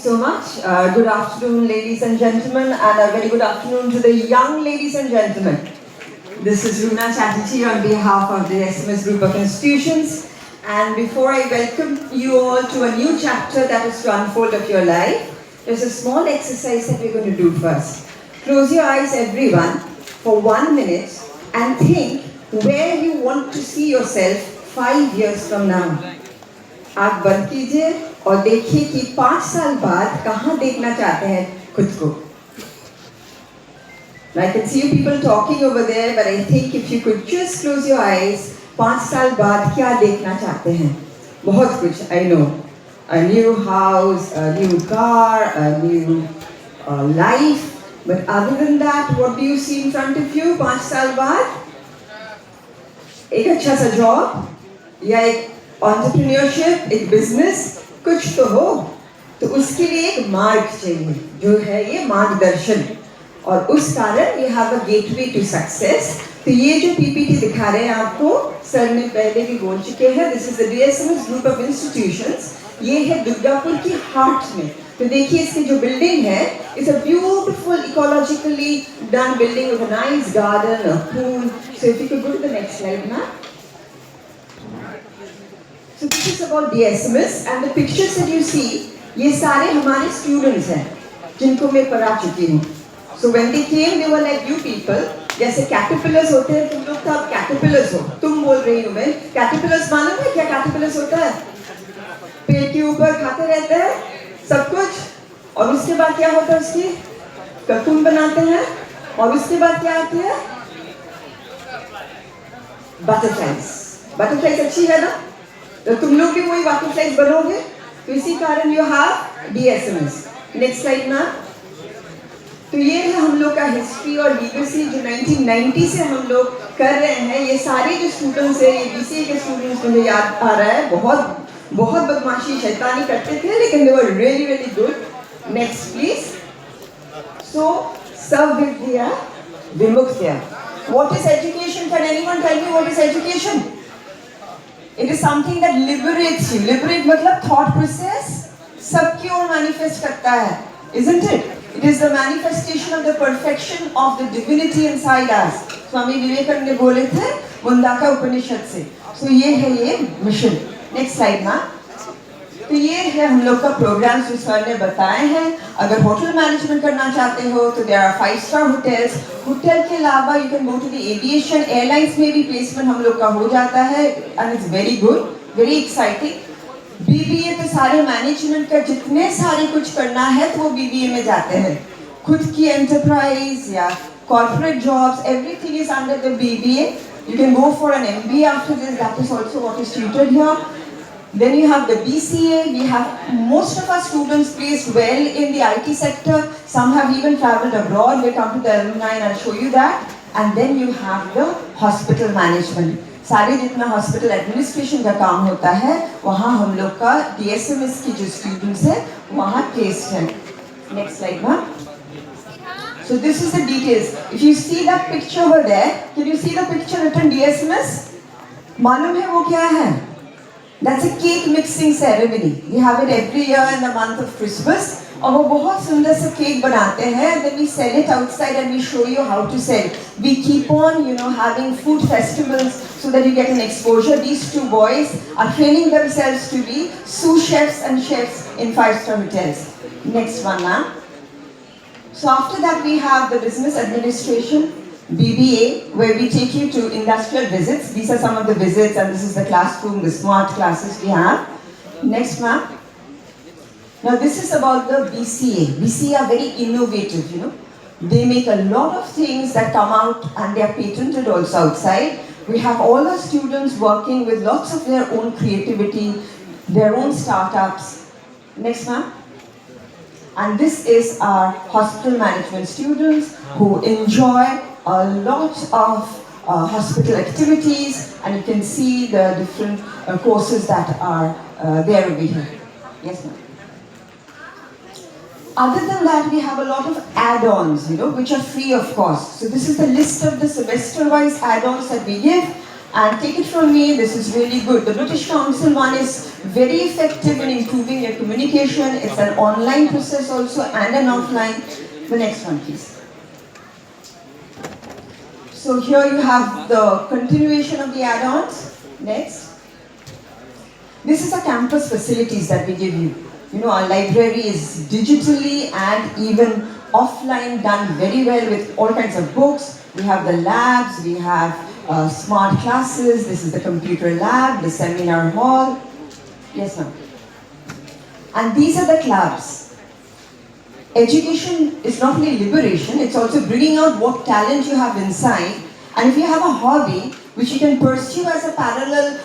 so much. Good afternoon, ladies and gentlemen, and a very good afternoon to the young ladies and gentlemen. This is Runa Chatterjee on behalf of the SMS Group of Institutions. And before I welcome you all to a new chapter that is to unfold of your life, there's a small exercise that we're going to do first. Close your eyes, everyone, for 1 minute and think where you want to see yourself 5 years from now. आँख बंद कीजिए और देखिए कि 5 साल बाद कहाँ देखना चाहते हैं खुद को. I can see you people talking over there, but I think if you could just close your eyes, 5 साल बाद क्या देखना चाहते हैं? बहुत कुछ, I know. A new house, a new car, a new life. But other than that, what do you see in front of you 5 साल बाद? एक अच्छा सा जॉब या एक entrepreneurship, एक business, कुछ तो हो. तो उसके लिए एक मार्ग चाहिए, जो है ये मार्गदर्शन. और उस कारण we have a gateway to success. तो ये जो PPT दिखा रहे हैं आपको, सर ने पहले भी बोल चुके हैं. This is the DSMS Group of Institutions. ये है दुर्गापुर की हार्ट में. तो देखिए इसकी जो बिल्डिंग है, it's a beautiful ecologically done building with a nice garden, a pool. So if you could go to the next slide now. So this is about DSMS and the pictures that you see, ये सारे हमारे students हैं, जिनको मैं पढ़ा चुकी हूँ. So when they came, they were like you people. जैसे caterpillars होते हैं, तुम लोग तो अब caterpillars हो. तुम बोल रही हो मैं, caterpillars मालूम है क्या caterpillars होता है? पेड़ के ऊपर खाते रहते हैं सब कुछ, और उसके बाद क्या होता है उसकी ककून बनाते हैं, और उसके बाद क्या आती है बटरफ्लाइज. बटरफ्लाइज अच्छी है ना, तो तुम लोग भी वही बटरफ्लाइज बनोगे. तो इसी कारण you have DSMS. Next slide ना. तो ये है हम लोग का हिस्ट्री और लीगेसी जो 1990 से हम लोग कर रहे हैं. ये सारे जो स्टूडेंट्स हैं, ये BCA के स्टूडेंट्स मुझे याद आ रहा है, बहुत बहुत बदमाशी शैतानी करते थे, लेकिन they were really really good. Next please. So Savidya Vimuktya. What is education? Can anyone tell me what is education? It is something that liberates you. Liberate मतलब thought process सबकी ओर manifest करता है, isn't it? It is the manifestation of the perfection of the divinity inside us. Swami Vivekananda बोले थे मुंडाका उपनिषद से. So ये है ये मिशन. नेक्स्ट स्लाइड ना. तो ये है हम लोग का प्रोग्राम जो सर ने बताए हैं. अगर होटल मैनेजमेंट करना चाहते हो तो there are 5-star hotels. Hotel के अलावा you can go to the aviation, airlines में भी प्लेसमेंट हम लोग का हो जाता है, and it's very good, very exciting. BBA तो सारे मैनेजमेंट का जितने सारे कुछ करना है तो वो BBA में जाते हैं. खुद की एंटरप्राइज या corporate jobs, everything is under the BBA. You can go for an MBA after this. That is also what is tutored here. Then you have the BCA. We have most of our students placed well in the IT sector. Some have even traveled abroad. We'll come to the alumni and I'll show you that. And then you have the hospital management. सारे जितना hospital administration का काम होता है, वहाँ हम लोग का DSMS की जो students हैं, वहाँ placed हैं. Next slide, ma'am. So this is the details. If you see that picture over there, can you see the picture written DSMS? मालूम है वो क्या है? That's a cake mixing ceremony. We have it every year in the month of Christmas. और वो बहुत सुंदर सा केक बनाते हैं. Then we sell it outside and we show you how to sell. We keep on, having food festivals so that you get an exposure. These two boys are training themselves to be sous chefs and chefs in 5-star hotels. Next one, ma'am. So after that we have the business administration, BBA, where we take you to industrial visits. These are some of the visits, and this is the classroom, the smart classes we have. Next, ma'am. Now this is about the BCA. BCA are very innovative, They make a lot of things that come out and they are patented also outside. We have all our students working with lots of their own creativity, their own startups. Next, ma'am. And this is our hospital management students who enjoy a lot of hospital activities, and you can see the different courses that are there over here. Yes, ma'am. Other than that, we have a lot of add-ons, which are free of cost. So this is the list of the semester-wise add-ons that we give. And take it from me, this is really good. The British Council one is very effective in improving your communication. It's an online process also and an offline. The next one, please. So here you have the continuation of the add-ons. Next. This is our campus facilities that we give you. You know, our library is digitally and even offline done very well with all kinds of books. We have the labs, we have smart classes. This is the computer lab, the seminar hall. Yes, ma'am. And these are the clubs. Education is not only liberation, it's also bringing out what talent you have inside. And if you have a hobby, which you can pursue as a parallel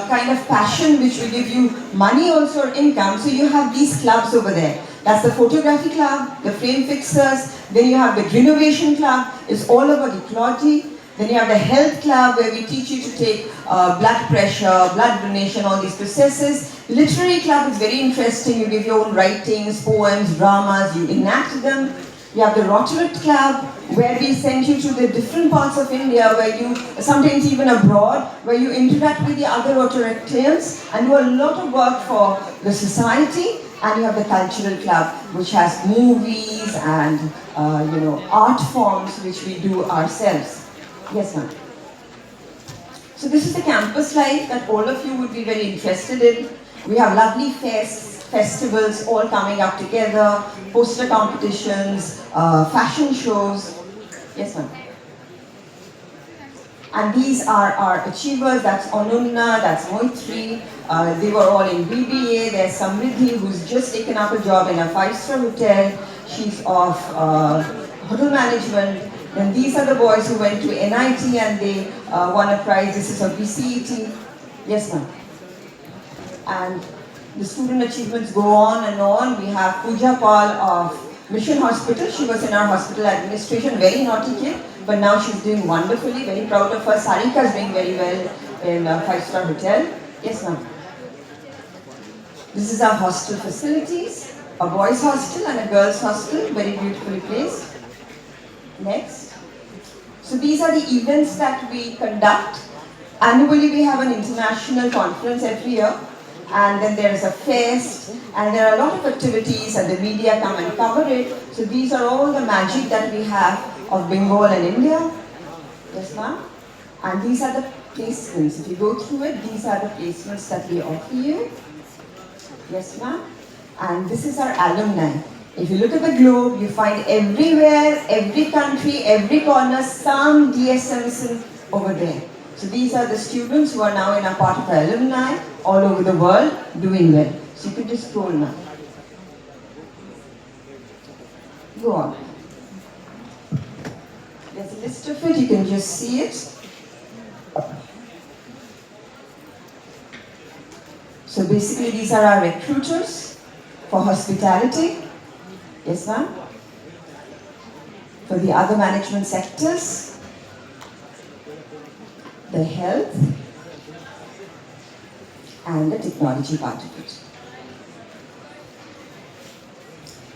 kind of passion, which will give you money also or income, so you have these clubs over there. That's the photography club, the frame fixers, then you have the renovation club, it's all about ecology. Then you have the health club where we teach you to take blood pressure, blood donation, all these processes. Literary club is very interesting. You give your own writings, poems, dramas, you enact them. You have the Rotaract Club where we send you to the different parts of India where you, sometimes even abroad, where you interact with the other Rotaractians and do a lot of work for the society. And you have the Cultural Club, which has movies and art forms which we do ourselves. Yes, ma'am. So this is the campus life that all of you would be very interested in. We have lovely festivals all coming up together, poster competitions, fashion shows. Yes, ma'am. And these are our achievers. That's Anunna, that's Moitri. They were all in BBA. There's Samriddhi, who's just taken up a job in a 5-star hotel. She's of hotel management. Then these are the boys who went to NIT and they won a prize. This is of BCET. Yes, ma'am. And the student achievements go on and on. We have Pooja Paul of Mission Hospital. She was in our hospital administration, very naughty kid, but now she's doing wonderfully. Very proud of her. Sarika is doing very well in a 5-star hotel. Yes, ma'am. This is our hostel facilities. A boys' hostel and a girls' hostel, very beautifully placed. Next. So these are the events that we conduct. Annually we have an international conference every year, and then there is a fest, and there are a lot of activities and the media come and cover it. So these are all the magic that we have of Bengal and India. Yes, ma'am. And these are the placements. If you go through it, these are the placements that we offer you. Yes, ma'am. And this is our alumni. If you look at the globe, you find everywhere, every country, every corner, some DSMs over there. So these are the students who are now in a part of the alumni all over the world doing well. So you can just scroll now. Go on. There's a list of it, you can just see it. So basically these are our recruiters for hospitality. Yes, ma'am. For the other management sectors, the health, and the technology part of it.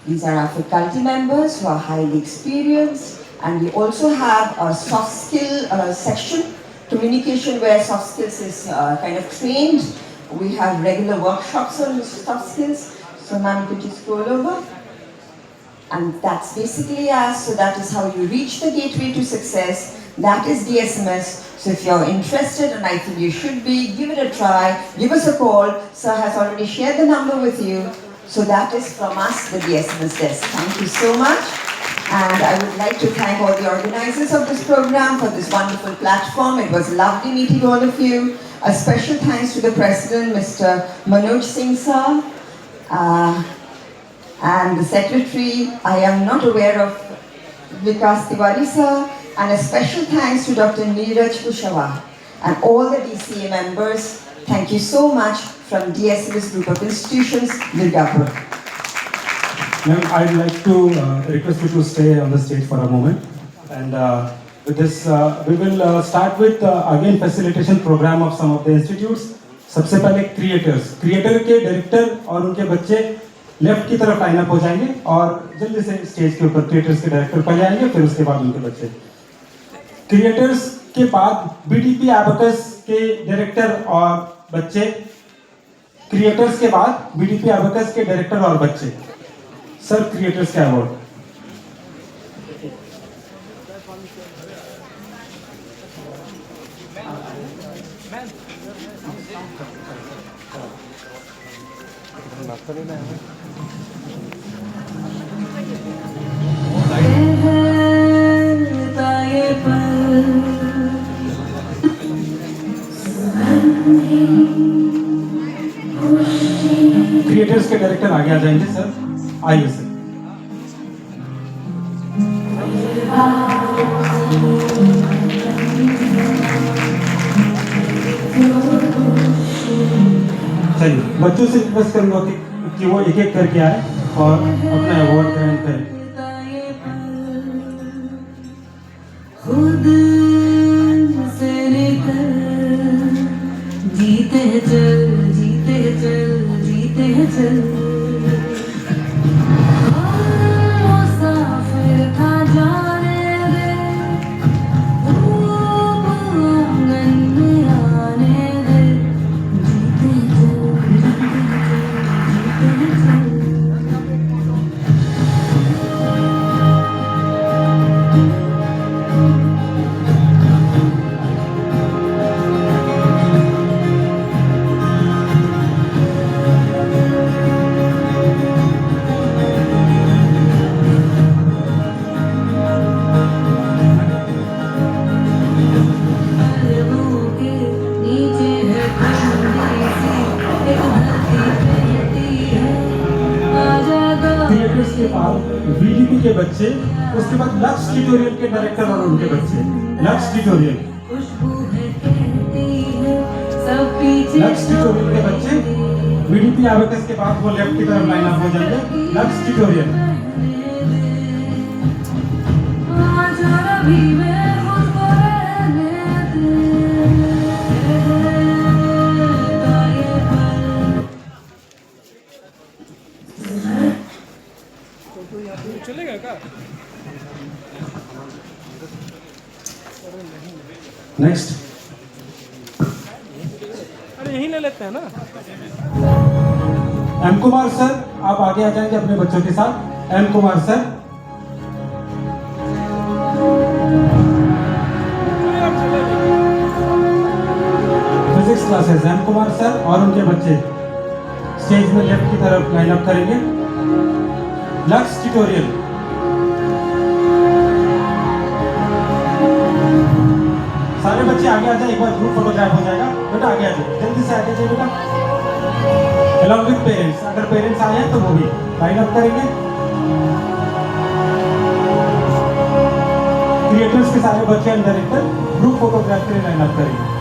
These are our faculty members who are highly experienced, and we also have a soft skill section, communication where soft skills is kind of trained. We have regular workshops on soft skills. So ma'am, could you scroll over? And that's basically us, so that is how you reach the gateway to success. That is DSMS. So if you're interested, and I think you should be, give it a try, give us a call. Sir has already shared the number with you. So that is from us, the DSMS desk. Thank you so much. And I would like to thank all the organizers of this program for this wonderful platform. It was lovely meeting all of you. A special thanks to the President, Mr. Manoj Singh sir. And the Secretary, I am not aware of Vikas Tiwari sir, and a special thanks to Dr. Neeraj Kushawah and all the DCA members. Thank you so much from DSMS Group of Institutions, Durgapur. Ma'am, I'd like to request you to stay on the stage for a moment. And with this, we will start with again facilitation program of some of the institutes. सबसे पहले creator के director और उनके बच्चे left की तरफ line up हो जाएंगे और जल्दी से स्टेज के ऊपर क्रिएटर्स के डायरेक्टर पहले आएंगे, फिर उसके बाद उनके बच्चे। क्रिएटर्स के बाद बीडीपी एबेकस के डायरेक्टर और बच्चे, क्रिएटर्स के बाद बीडीपी एबेकस के डायरेक्टर और बच्चे। सर, क्रिएटर्स का अवार्ड। क्रिएटर्स के डायरेक्टर आगे आ जाएंगे सर, आइए सर। चलिए, बच्चों से रिक्वेस्ट करूंगा कि वो एक एक करके आए और अपना अवार्ड ग्रहण करें। खुद से निकल, जीते हैं चल, जीते हैं चल, जीते हैं चल। मुसाफिर था जाने दे, धूप आंगन में आने दे, जीते हैं चल, जीते हैं चल, जीते हैं चल। क्रिएटर्स के बाद बीडीपी के बच्चे, उसके बाद लक्स ट्यूटोरियल के डायरेक्टर और उनके बच्चे। लक्स ट्यूटोरियल के बच्चे बीडीपी एबेकस के बाद वो लेफ्ट की तरफ लाइन अप हो जाएंगे। Lux tutorial. चलेगा क्या? नेक्स्ट, अरे यहीं ले लेते हैं ना। एम कुमार सर, आप आगे आ जाएंगे अपने बच्चों के साथ। M Kumar sir, physics classes. M Kumar sir और उनके बच्चे स्टेज में लेफ्ट की तरफ लाइन अप करेंगे। Lux tutorial. सारे बच्चे आगे आ जाए, एक बार ग्रुप फोटोग्राफ हो जाएगा। बेटा आगे आ जाए, जल्दी से आगे जाइए बेटा। अलॉन्ग विद पेरेंट्स, अगर पेरेंट्स आए हैं तो वो भी लाइन अप करेंगे। क्रिएटर्स के सारे बच्चे एंड डायरेक्टर ग्रुप फोटोग्राफ के लिए लाइन अप करेंगे।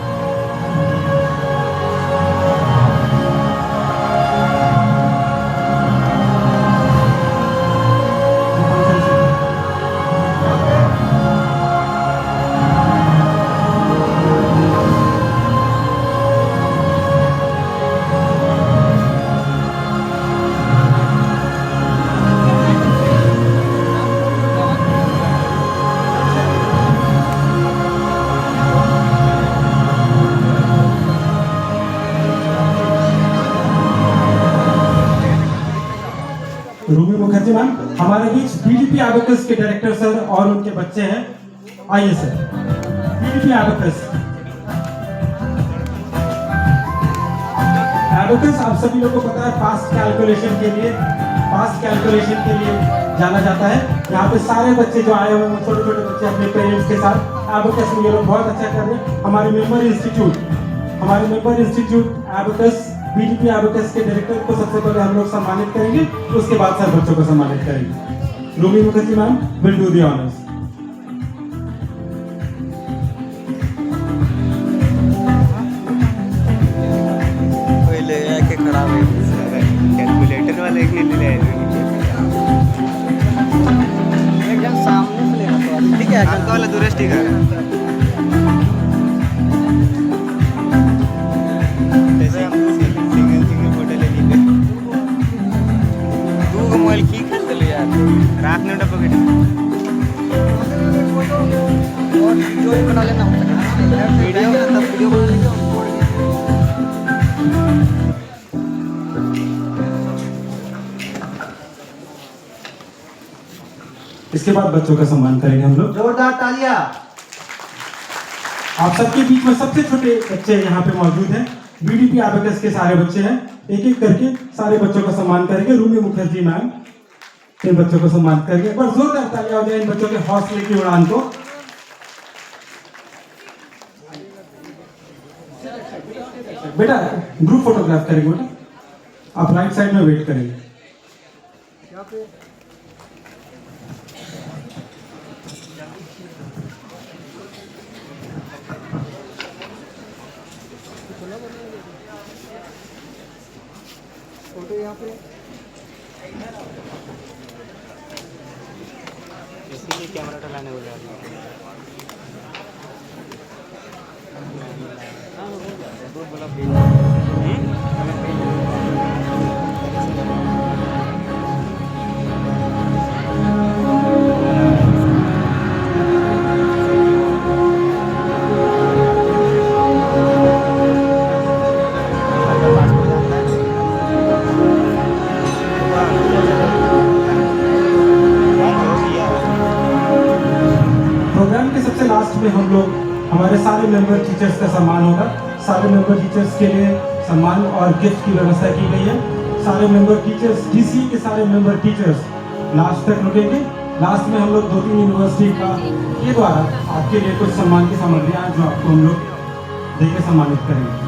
रूबी मुखर्जी मैम हमारे बीच बीडीपी एबेकस के डायरेक्टर सर और उनके बच्चे हैं। आइए सर। BDP abacus. एबेकस आप सभी लोगों को पता है फास्ट कैलकुलेशन के लिए जाना जाता है। यहाँ पे सारे बच्चे जो आए हुए हैं, छोटे छोटे बच्चे अपने पेरेंट्स के साथ एबेकस में ये लोग बहुत अच्छा कर रहे हैं। हमारे member institute abacus BDP abacus के डायरेक्टर को सबसे पहले हम लोग सम्मानित करेंगे, उसके बाद सर बच्चों को सम्मानित करेंगे। Ruby Mukherjee ma'am will do the honours. खराब है कैलकुलेटर वाले के लिए एकदम सामने से लेना तो ठीक है। अंक वाला दूर ठीक है। सिंगल फोटो ले लीजिए। दो मोबाइल की कर ले यार, रात में पकड़ और वीडियो बना लेना। वीडियो बना लेंगे हम छोड़ के। इसके बाद बच्चों का सम्मान करेंगे हम लोग। जोरदार तालियां। आप सबके बीच में सबसे छोटे बच्चे यहाँ पे मौजूद हैं। बीडीपी एबेकस के सारे बच्चे हैं। एक एक करके सारे बच्चों का सम्मान करेंगे। रूमी मुखर्जी मैम इन बच्चों को सम्मान करेंगे। एक बार जोरदार तालियां हो जाए इन बच्चों के हौसले की उड़ान को। बेटा ग्रुप फोटोग्राफ करेंगे बेटा। आप राइट साइड में वेट करेंगे। फोटो यहाँ पे इसीलिए कैमरा टलाने हो जाती है। प्रोग्राम के सबसे लास्ट में हम लोग हमारे सारे मेंबर टीचर्स का सम्मान होगा। सारे मेंबर टीचर्स के लिए सम्मान और गिफ्ट की व्यवस्था की गई है। सारे मेंबर टीचर्स डीसी के सारे मेंबर टीचर्स लास्ट तक रुकेंगे। लास्ट में हम लोग 2-3 यूनिवर्सिटी के द्वारा आपके लिए कुछ सम्मान की सामग्रियां जो आपको हम लोग देकर सम्मानित करेंगे।